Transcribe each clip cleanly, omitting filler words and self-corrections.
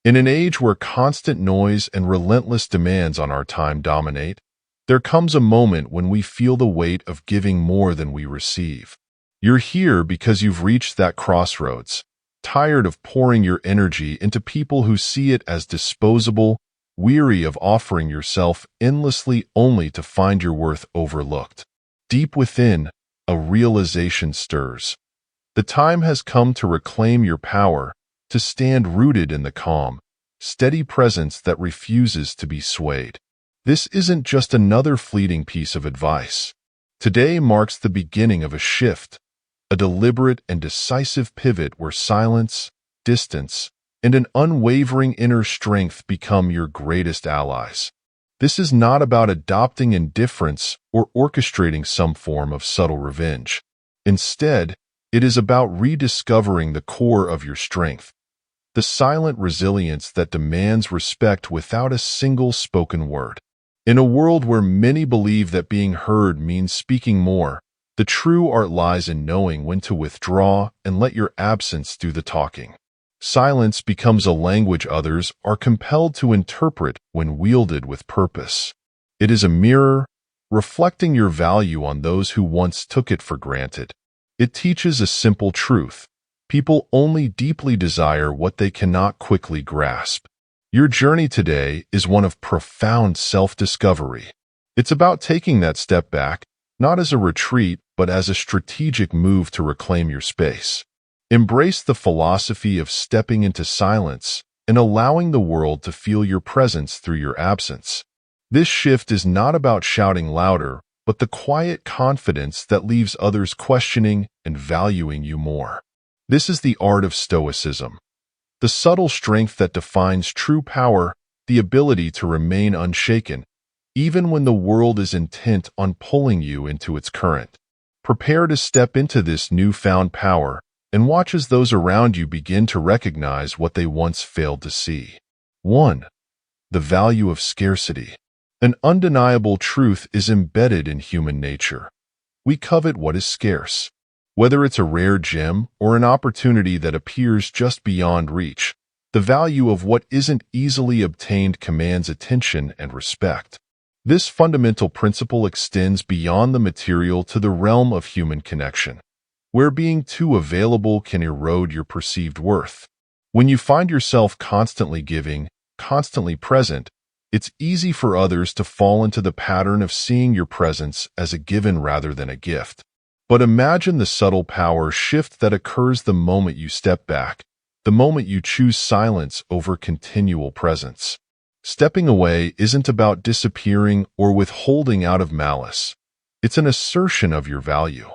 In an age where constant noise and relentless demands on our time dominate, there comes a moment when we feel the weight of giving more than we receive. You're here because you've reached that crossroads, tired of pouring your energy into people who see it as disposable, weary of offering yourself endlessly only to find your worth overlooked. Deep within, a realization stirs. The time has come to reclaim your power, to stand rooted in the calm, steady presence that refuses to be swayed. This isn't just another fleeting piece of advice. Today marks the beginning of a shift, a deliberate and decisive pivot where silence, distance, and an unwavering inner strength become your greatest allies. This is not about adopting indifference or orchestrating some form of subtle revenge. Instead, it is about rediscovering the core of your strength, the silent resilience that demands respect without a single spoken word. In a world where many believe that being heard means speaking more, the true art lies in knowing when to withdraw and let your absence do the talking. Silence becomes a language others are compelled to interpret when wielded with purpose. It is a mirror, reflecting your value on those who once took it for granted. It teaches a simple truth. People only deeply desire what they cannot quickly grasp. Your journey today is one of profound self-discovery. It's about taking that step back, not as a retreat, but as a strategic move to reclaim your space. Embrace the philosophy of stepping into silence and allowing the world to feel your presence through your absence. This shift is not about shouting louder, but the quiet confidence that leaves others questioning and valuing you more. This is the art of Stoicism, the subtle strength that defines true power, the ability to remain unshaken, even when the world is intent on pulling you into its current. Prepare to step into this newfound power and watch as those around you begin to recognize what they once failed to see. 1. The value of scarcity. An undeniable truth is embedded in human nature. We covet what is scarce. Whether it's a rare gem or an opportunity that appears just beyond reach, the value of what isn't easily obtained commands attention and respect. This fundamental principle extends beyond the material to the realm of human connection, where being too available can erode your perceived worth. When you find yourself constantly giving, constantly present, it's easy for others to fall into the pattern of seeing your presence as a given rather than a gift. But imagine the subtle power shift that occurs the moment you step back, the moment you choose silence over continual presence. Stepping away isn't about disappearing or withholding out of malice. It's an assertion of your value.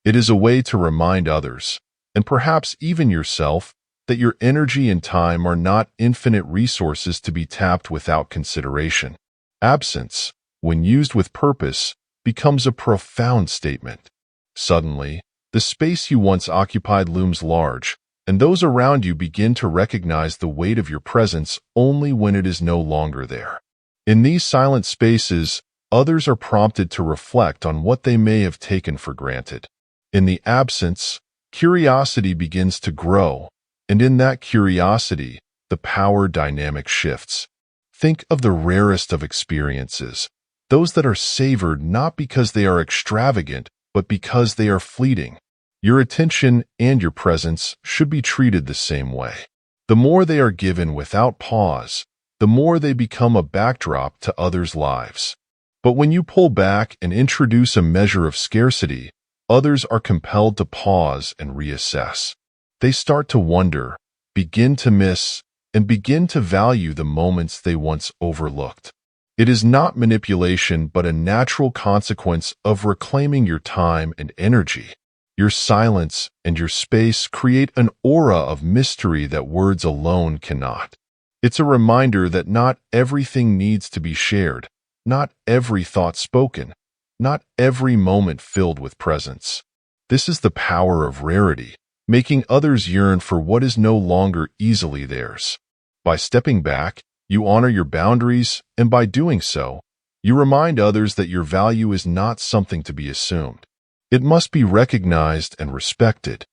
It is a way to remind others, and perhaps even yourself, that your energy and time are not infinite resources to be tapped without consideration. Absence, when used with purpose, becomes a profound statement. Suddenly, the space you once occupied looms large, and those around you begin to recognize the weight of your presence only when it is no longer there. In these silent spaces, others are prompted to reflect on what they may have taken for granted. In the absence, curiosity begins to grow, and in that curiosity, the power dynamic shifts. Think of the rarest of experiences, those that are savored not because they are extravagant, but because they are fleeting. Your attention and your presence should be treated the same way. The more they are given without pause, the more they become a backdrop to others' lives. But when you pull back and introduce a measure of scarcity, others are compelled to pause and reassess. They start to wonder, begin to miss, and begin to value the moments they once overlooked. It is not manipulation, but a natural consequence of reclaiming your time and energy. Your silence and your space create an aura of mystery that words alone cannot. It's a reminder that not everything needs to be shared, not every thought spoken, not every moment filled with presence. This is the power of rarity, making others yearn for what is no longer easily theirs. By stepping back, you honor your boundaries, and by doing so, you remind others that your value is not something to be assumed. It must be recognized and respected.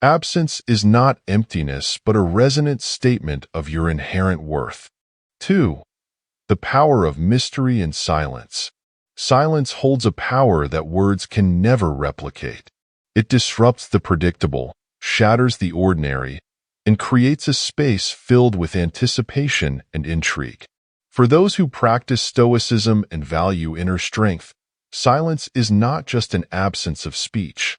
Absence is not emptiness, but a resonant statement of your inherent worth. 2. The power of mystery and silence. Silence holds a power that words can never replicate. It disrupts the predictable, shatters the ordinary, and creates a space filled with anticipation and intrigue. For those who practice Stoicism and value inner strength, silence is not just an absence of speech.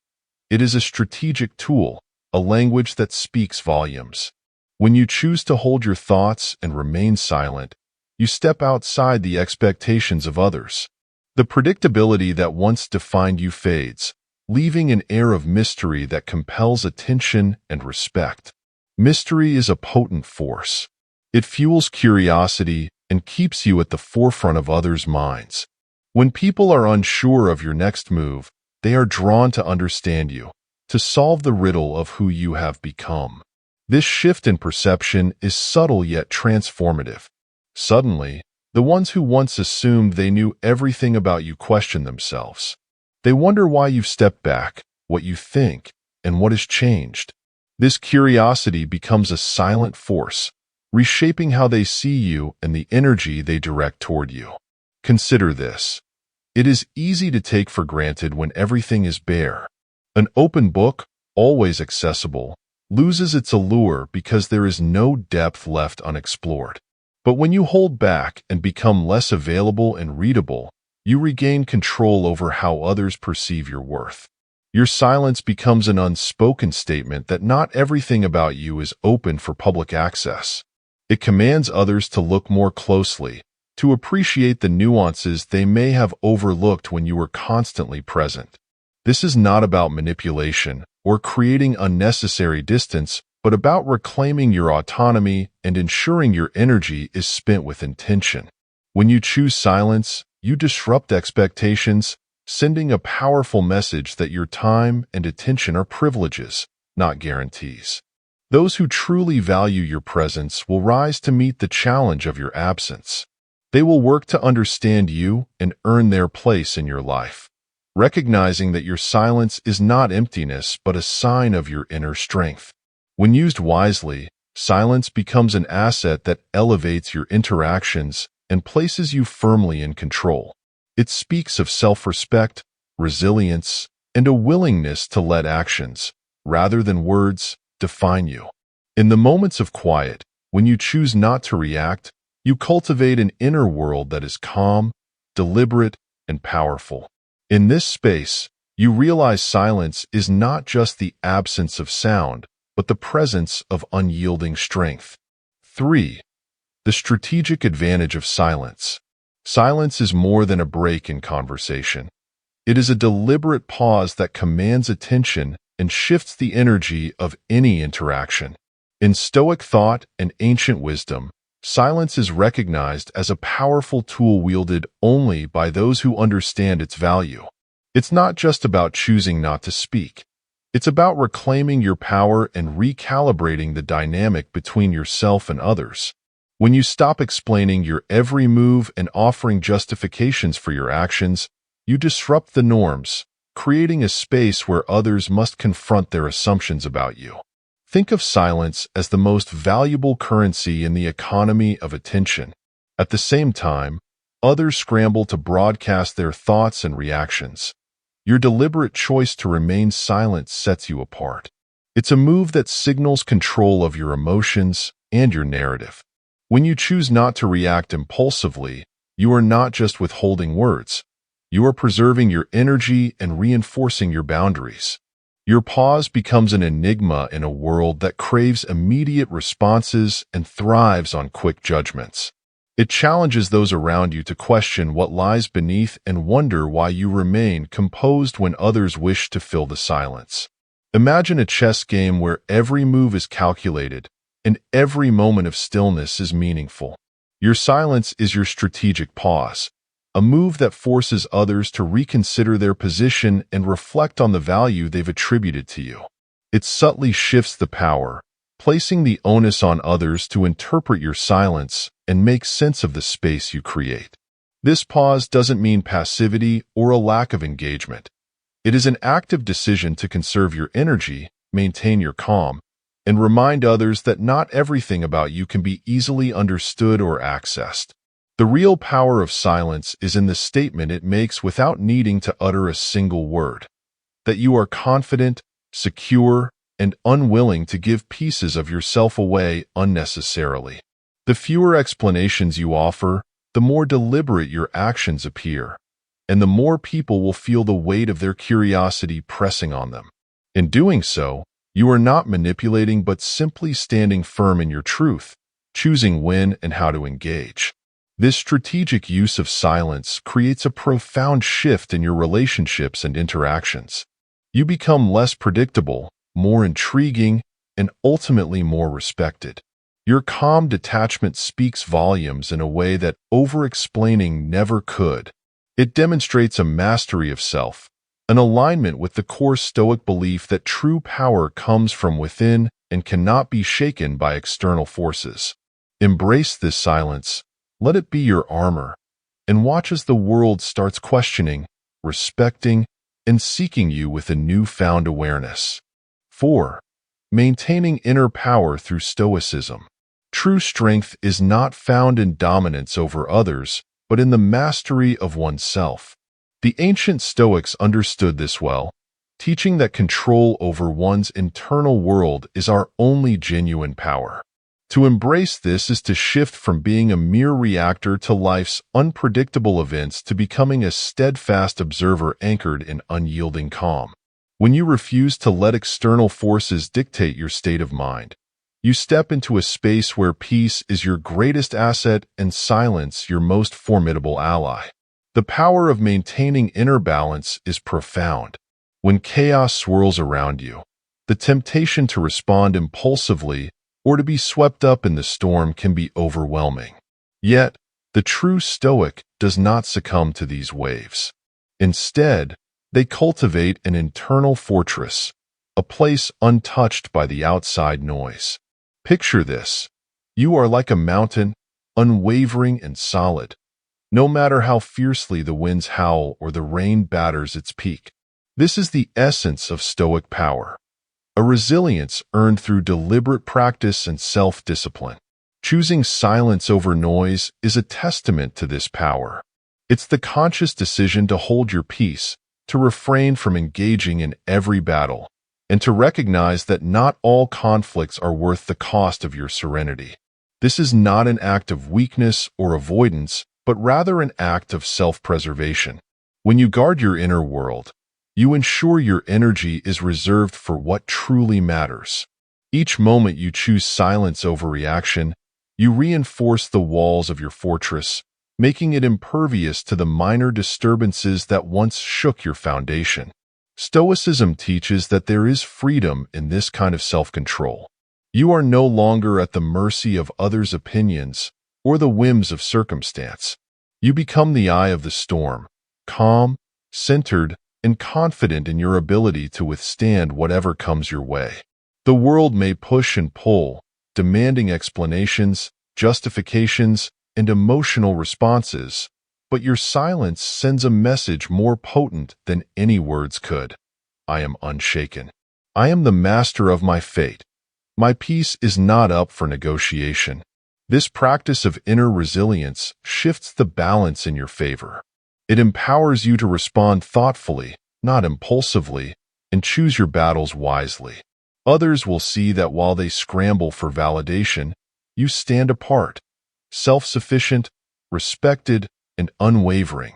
It is a strategic tool, a language that speaks volumes. When you choose to hold your thoughts and remain silent, you step outside the expectations of others. The predictability that once defined you fades, leaving an air of mystery that compels attention and respect. Mystery is a potent force. It fuels curiosity and keeps you at the forefront of others' minds. When people are unsure of your next move, they are drawn to understand you, to solve the riddle of who you have become. This shift in perception is subtle yet transformative. Suddenly, the ones who once assumed they knew everything about you question themselves. They wonder why you've stepped back, what you think, and what has changed. This curiosity becomes a silent force, reshaping how they see you and the energy they direct toward you. Consider this. It is easy to take for granted when everything is bare. An open book, always accessible, loses its allure because there is no depth left unexplored. But when you hold back and become less available and readable, you regain control over how others perceive your worth. Your silence becomes an unspoken statement that not everything about you is open for public access. It commands others to look more closely, to appreciate the nuances they may have overlooked when you were constantly present. This is not about manipulation or creating unnecessary distance, but about reclaiming your autonomy and ensuring your energy is spent with intention. When you choose silence, you disrupt expectations, sending a powerful message that your time and attention are privileges, not guarantees. Those who truly value your presence will rise to meet the challenge of your absence. They will work to understand you and earn their place in your life, recognizing that your silence is not emptiness but a sign of your inner strength. When used wisely, silence becomes an asset that elevates your interactions and places you firmly in control. It speaks of self-respect, resilience, and a willingness to let actions, rather than words, define you. In the moments of quiet, when you choose not to react, you cultivate an inner world that is calm, deliberate, and powerful. In this space, you realize silence is not just the absence of sound, but the presence of unyielding strength. 3. The strategic advantage of silence. Silence is more than a break in conversation. It is a deliberate pause that commands attention and shifts the energy of any interaction. In Stoic thought and ancient wisdom, silence is recognized as a powerful tool wielded only by those who understand its value. It's not just about choosing not to speak. It's about reclaiming your power and recalibrating the dynamic between yourself and others. When you stop explaining your every move and offering justifications for your actions, you disrupt the norms, creating a space where others must confront their assumptions about you. Think of silence as the most valuable currency in the economy of attention. At the same time, others scramble to broadcast their thoughts and reactions. Your deliberate choice to remain silent sets you apart. It's a move that signals control of your emotions and your narrative. When you choose not to react impulsively, you are not just withholding words. You are preserving your energy and reinforcing your boundaries. Your pause becomes an enigma in a world that craves immediate responses and thrives on quick judgments. It challenges those around you to question what lies beneath and wonder why you remain composed when others wish to fill the silence. Imagine a chess game where every move is calculated and every moment of stillness is meaningful. Your silence is your strategic pause, a move that forces others to reconsider their position and reflect on the value they've attributed to you. It subtly shifts the power, placing the onus on others to interpret your silence and make sense of the space you create. This pause doesn't mean passivity or a lack of engagement. It is an active decision to conserve your energy, maintain your calm, and remind others that not everything about you can be easily understood or accessed. The real power of silence is in the statement it makes without needing to utter a single word, that you are confident, secure, and unwilling to give pieces of yourself away unnecessarily. The fewer explanations you offer, the more deliberate your actions appear, and the more people will feel the weight of their curiosity pressing on them. In doing so, you are not manipulating but simply standing firm in your truth, choosing when and how to engage. This strategic use of silence creates a profound shift in your relationships and interactions. You become less predictable, more intriguing, and ultimately more respected. Your calm detachment speaks volumes in a way that over-explaining never could. It demonstrates a mastery of self, an alignment with the core Stoic belief that true power comes from within and cannot be shaken by external forces. Embrace this silence, let it be your armor, and watch as the world starts questioning, respecting, and seeking you with a newfound awareness. 4. Maintaining inner power through Stoicism. True strength is not found in dominance over others, but in the mastery of oneself. The ancient Stoics understood this well, teaching that control over one's internal world is our only genuine power. To embrace this is to shift from being a mere reactor to life's unpredictable events to becoming a steadfast observer anchored in unyielding calm. When you refuse to let external forces dictate your state of mind, you step into a space where peace is your greatest asset and silence your most formidable ally. The power of maintaining inner balance is profound. When chaos swirls around you, the temptation to respond impulsively or to be swept up in the storm can be overwhelming. Yet, the true Stoic does not succumb to these waves. Instead, they cultivate an internal fortress, a place untouched by the outside noise. Picture this. You are like a mountain, unwavering and solid, no matter how fiercely the winds howl or the rain batters its peak. This is the essence of Stoic power, a resilience earned through deliberate practice and self-discipline. Choosing silence over noise is a testament to this power. It's the conscious decision to hold your peace, to refrain from engaging in every battle, and to recognize that not all conflicts are worth the cost of your serenity. This is not an act of weakness or avoidance, but rather an act of self-preservation. When you guard your inner world, you ensure your energy is reserved for what truly matters. Each moment you choose silence over reaction, you reinforce the walls of your fortress, making it impervious to the minor disturbances that once shook your foundation. Stoicism teaches that there is freedom in this kind of self-control. You are no longer at the mercy of others' opinions or the whims of circumstance. You become the eye of the storm, calm, centered, and confident in your ability to withstand whatever comes your way. The world may push and pull, demanding explanations, justifications, and emotional responses, but your silence sends a message more potent than any words could. I am unshaken. I am the master of my fate. My peace is not up for negotiation. This practice of inner resilience shifts the balance in your favor. It empowers you to respond thoughtfully, not impulsively, and choose your battles wisely. Others will see that while they scramble for validation, you stand apart, self-sufficient, respected, and unwavering.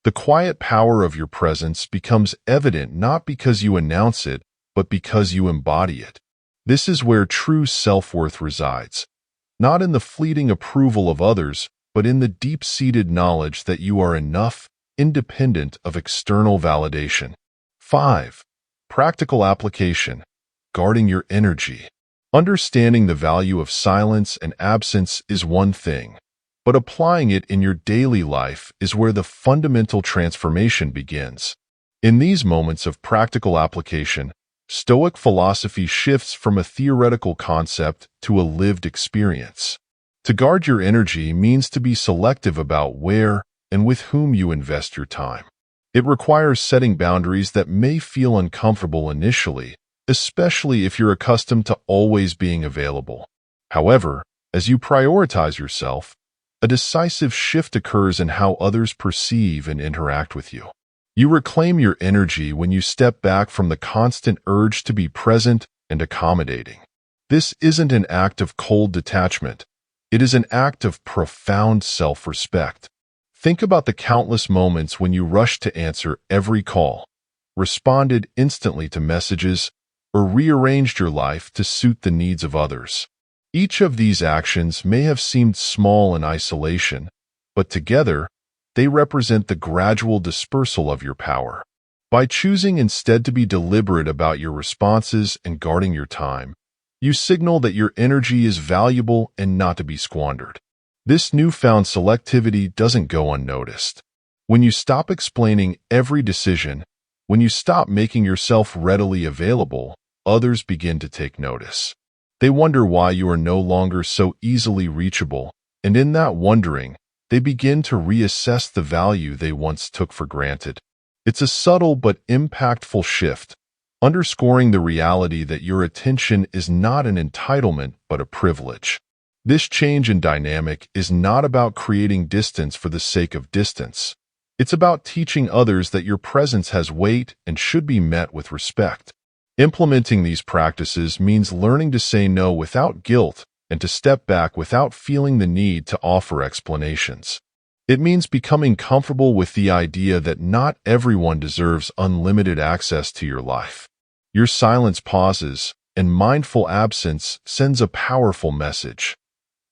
The quiet power of your presence becomes evident not because you announce it, but because you embody it. This is where true self-worth resides, not in the fleeting approval of others, but in the deep-seated knowledge that you are enough, independent of external validation. 5. Practical application. Guarding your energy. Understanding the value of silence and absence is one thing, but applying it in your daily life is where the fundamental transformation begins. In these moments of practical application, Stoic philosophy shifts from a theoretical concept to a lived experience. To guard your energy means to be selective about where and with whom you invest your time. It requires setting boundaries that may feel uncomfortable initially, especially if you're accustomed to always being available. However, as you prioritize yourself, a decisive shift occurs in how others perceive and interact with you. You reclaim your energy when you step back from the constant urge to be present and accommodating. This isn't an act of cold detachment. It is an act of profound self-respect. Think about the countless moments when you rushed to answer every call, responded instantly to messages, or rearranged your life to suit the needs of others. Each of these actions may have seemed small in isolation, but together, they represent the gradual dispersal of your power. By choosing instead to be deliberate about your responses and guarding your time, you signal that your energy is valuable and not to be squandered. This newfound selectivity doesn't go unnoticed. When you stop explaining every decision, when you stop making yourself readily available, others begin to take notice. They wonder why you are no longer so easily reachable, and in that wondering, they begin to reassess the value they once took for granted. It's a subtle but impactful shift, underscoring the reality that your attention is not an entitlement but a privilege. This change in dynamic is not about creating distance for the sake of distance. It's about teaching others that your presence has weight and should be met with respect. Implementing these practices means learning to say no without guilt and to step back without feeling the need to offer explanations. It means becoming comfortable with the idea that not everyone deserves unlimited access to your life. Your silence pauses, and mindful absence sends a powerful message.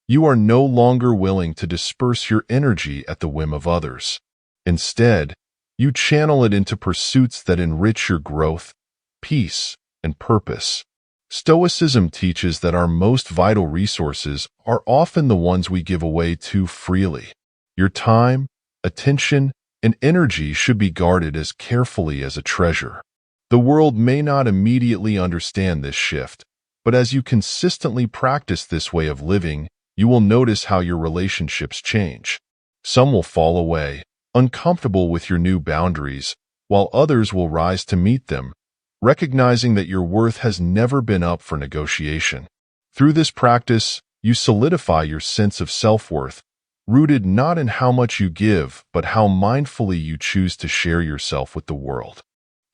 You are no longer willing to disperse your energy at the whim of others. Instead, you channel it into pursuits that enrich your growth, peace, and purpose. Stoicism teaches that our most vital resources are often the ones we give away too freely. Your time, attention, and energy should be guarded as carefully as a treasure. The world may not immediately understand this shift, but as you consistently practice this way of living, you will notice how your relationships change. Some will fall away, uncomfortable with your new boundaries, while others will rise to meet them, recognizing that your worth has never been up for negotiation. Through this practice, you solidify your sense of self-worth, rooted not in how much you give, but how mindfully you choose to share yourself with the world.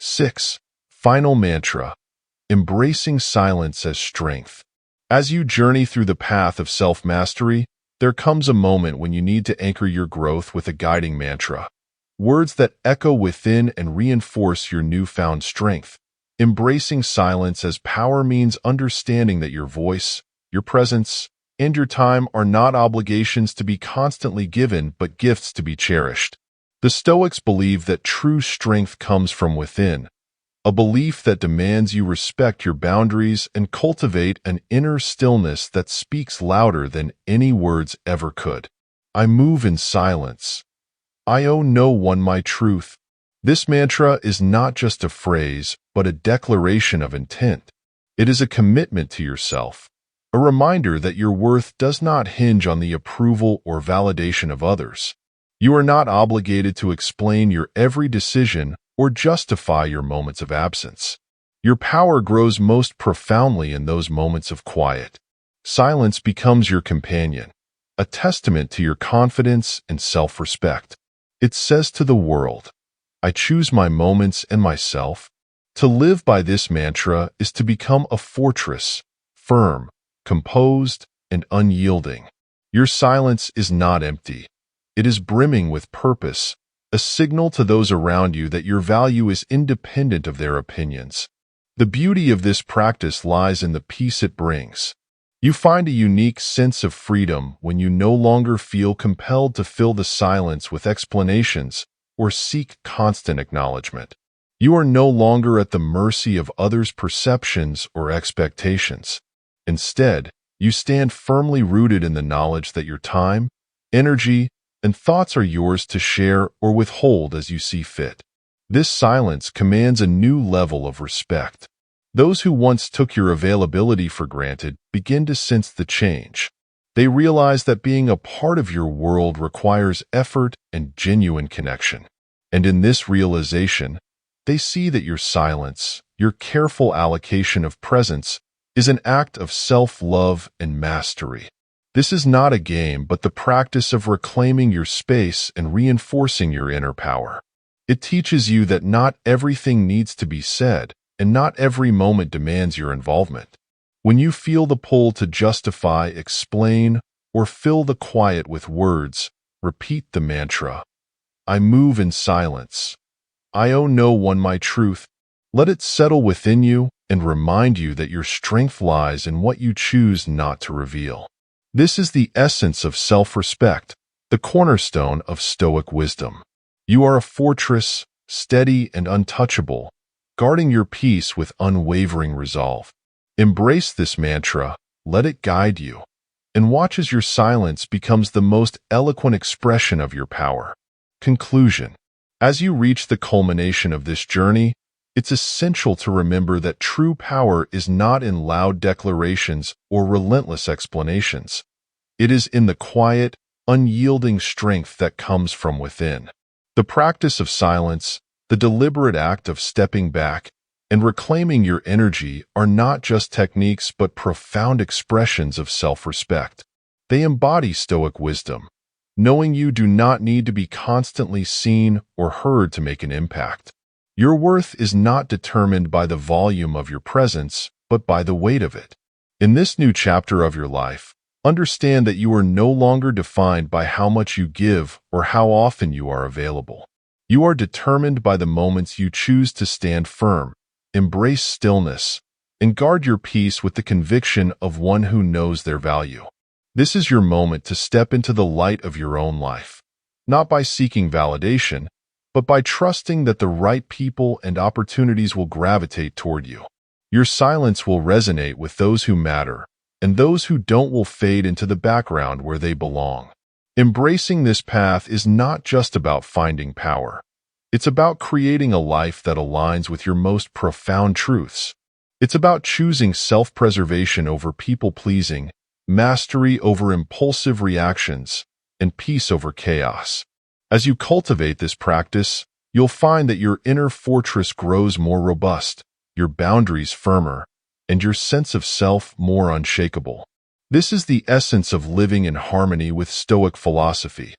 6. Final mantra: embracing silence as strength. As you journey through the path of self-mastery, there comes a moment when you need to anchor your growth with a guiding mantra, words that echo within and reinforce your newfound strength. Embracing silence as power means understanding that your voice, your presence, and your time are not obligations to be constantly given, but gifts to be cherished. The Stoics believe that true strength comes from within, a belief that demands you respect your boundaries and cultivate an inner stillness that speaks louder than any words ever could. I move in silence. I owe no one my truth. This mantra is not just a phrase, but a declaration of intent. It is a commitment to yourself, a reminder that your worth does not hinge on the approval or validation of others. You are not obligated to explain your every decision or justify your moments of absence. Your power grows most profoundly in those moments of quiet. Silence becomes your companion, a testament to your confidence and self-respect. It says to the world, I choose my moments and myself. To live by this mantra is to become a fortress, firm, composed, and unyielding. Your silence is not empty. It is brimming with purpose, a signal to those around you that your value is independent of their opinions. The beauty of this practice lies in the peace it brings. You find a unique sense of freedom when you no longer feel compelled to fill the silence with explanations or seek constant acknowledgement. You are no longer at the mercy of others' perceptions or expectations. Instead, you stand firmly rooted in the knowledge that your time, energy, and thoughts are yours to share or withhold as you see fit. This silence commands a new level of respect. Those who once took your availability for granted begin to sense the change. They realize that being a part of your world requires effort and genuine connection. And in this realization, They see that your silence, your careful allocation of presence, is an act of self-love and mastery. This is not a game, but the practice of reclaiming your space and reinforcing your inner power. It teaches you that not everything needs to be said, and not every moment demands your involvement. When you feel the pull to justify, explain, or fill the quiet with words, repeat the mantra, "I move in silence. I owe no one my truth." Let it settle within you and remind you that your strength lies in what you choose not to reveal. This is the essence of self-respect, the cornerstone of Stoic wisdom. You are a fortress, steady and untouchable, guarding your peace with unwavering resolve. Embrace this mantra, let it guide you, and watch as your silence becomes the most eloquent expression of your power. Conclusion. As you reach the culmination of this journey, it's essential to remember that true power is not in loud declarations or relentless explanations. It is in the quiet, unyielding strength that comes from within. The practice of silence, the deliberate act of stepping back, and reclaiming your energy are not just techniques but profound expressions of self-respect. They embody Stoic wisdom, knowing you do not need to be constantly seen or heard to make an impact. Your worth is not determined by the volume of your presence, but by the weight of it. In this new chapter of your life, understand that you are no longer defined by how much you give or how often you are available. You are determined by the moments you choose to stand firm, embrace stillness, and guard your peace with the conviction of one who knows their value. This is your moment to step into the light of your own life, not by seeking validation, but by trusting that the right people and opportunities will gravitate toward you. Your silence will resonate with those who matter, and those who don't will fade into the background where they belong. Embracing this path is not just about finding power. It's about creating a life that aligns with your most profound truths. It's about choosing self-preservation over people-pleasing, mastery over impulsive reactions, and peace over chaos. As you cultivate this practice, you'll find that your inner fortress grows more robust, your boundaries firmer, and your sense of self more unshakable. This is the essence of living in harmony with Stoic philosophy,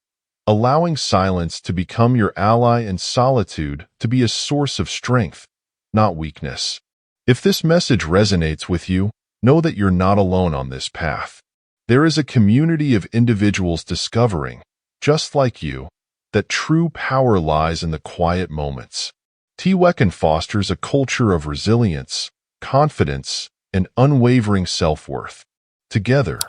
allowing silence to become your ally and solitude to be a source of strength, not weakness. If this message resonates with you, know that you're not alone on this path. There is a community of individuals discovering, just like you, that true power lies in the quiet moments. Stoic fosters a culture of resilience, confidence, and unwavering self-worth. Together,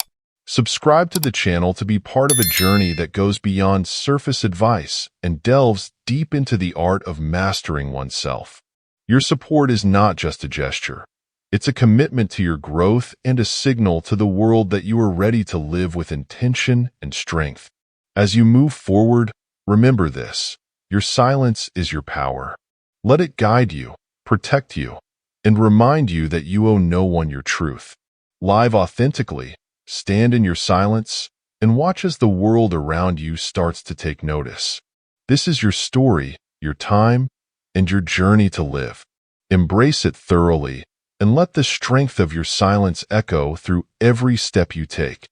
subscribe to the channel to be part of a journey that goes beyond surface advice and delves deep into the art of mastering oneself. Your support is not just a gesture. It's a commitment to your growth and a signal to the world that you are ready to live with intention and strength. As you move forward, remember this: your silence is your power. Let it guide you, protect you, and remind you that you owe no one your truth. Live authentically, stand in your silence, and watch as the world around you starts to take notice. This is your story, your time, and your journey to live. Embrace it thoroughly, and let the strength of your silence echo through every step you take.